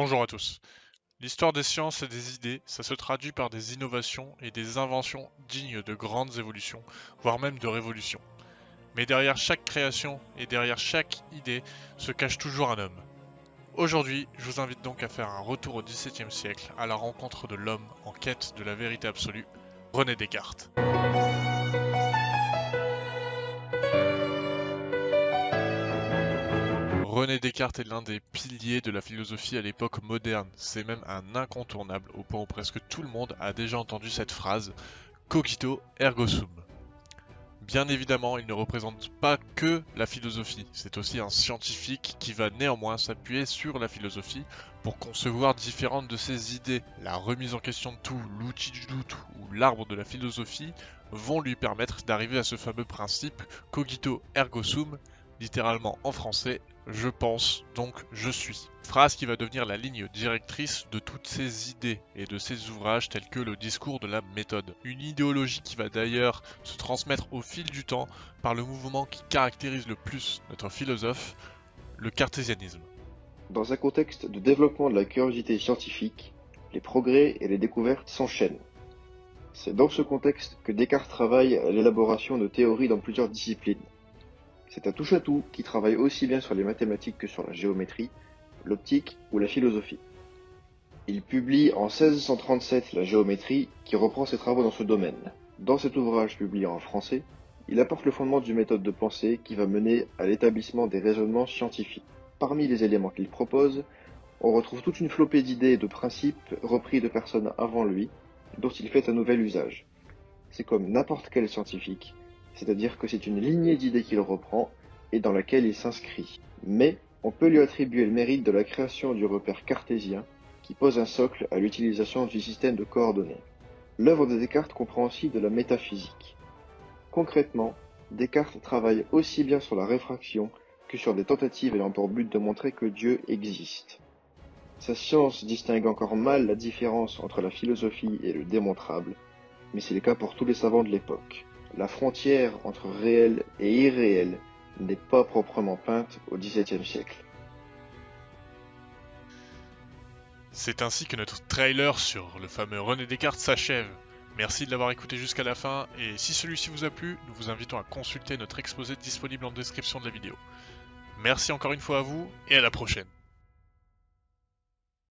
Bonjour à tous. L'histoire des sciences et des idées, ça se traduit par des innovations et des inventions dignes de grandes évolutions, voire même de révolutions. Mais derrière chaque création et derrière chaque idée se cache toujours un homme. Aujourd'hui, je vous invite donc à faire un retour au XVIIe siècle à la rencontre de l'homme en quête de la vérité absolue, René Descartes. René Descartes est l'un des piliers de la philosophie à l'époque moderne. C'est même un incontournable au point où presque tout le monde a déjà entendu cette phrase Cogito ergo sum. Bien évidemment, il ne représente pas que la philosophie, c'est aussi un scientifique qui va néanmoins s'appuyer sur la philosophie pour concevoir différentes de ses idées. La remise en question de tout, l'outil du doute ou l'arbre de la philosophie vont lui permettre d'arriver à ce fameux principe cogito ergo sum, littéralement en français, je pense, donc je suis. Phrase qui va devenir la ligne directrice de toutes ses idées et de ses ouvrages tels que le discours de la méthode. Une idéologie qui va d'ailleurs se transmettre au fil du temps par le mouvement qui caractérise le plus notre philosophe, le cartésianisme. Dans un contexte de développement de la curiosité scientifique, les progrès et les découvertes s'enchaînent. C'est dans ce contexte que Descartes travaille à l'élaboration de théories dans plusieurs disciplines. C'est un touche-à-tout qui travaille aussi bien sur les mathématiques que sur la géométrie, l'optique ou la philosophie. Il publie en 1637 la géométrie qui reprend ses travaux dans ce domaine. Dans cet ouvrage publié en français, il apporte le fondement d'une méthode de pensée qui va mener à l'établissement des raisonnements scientifiques. Parmi les éléments qu'il propose, on retrouve toute une flopée d'idées et de principes repris de personnes avant lui, dont il fait un nouvel usage. C'est comme n'importe quel scientifique, c'est-à-dire que c'est une lignée d'idées qu'il reprend et dans laquelle il s'inscrit. Mais on peut lui attribuer le mérite de la création du repère cartésien, qui pose un socle à l'utilisation du système de coordonnées. L'œuvre de Descartes comprend aussi de la métaphysique. Concrètement, Descartes travaille aussi bien sur la réfraction que sur des tentatives ayant pour but de montrer que Dieu existe. Sa science distingue encore mal la différence entre la philosophie et le démontrable, mais c'est le cas pour tous les savants de l'époque. La frontière entre réel et irréel n'est pas proprement peinte au XVIIe siècle. C'est ainsi que notre trailer sur le fameux René Descartes s'achève. Merci de l'avoir écouté jusqu'à la fin, et si celui-ci vous a plu, nous vous invitons à consulter notre exposé disponible en description de la vidéo. Merci encore une fois à vous, et à la prochaine.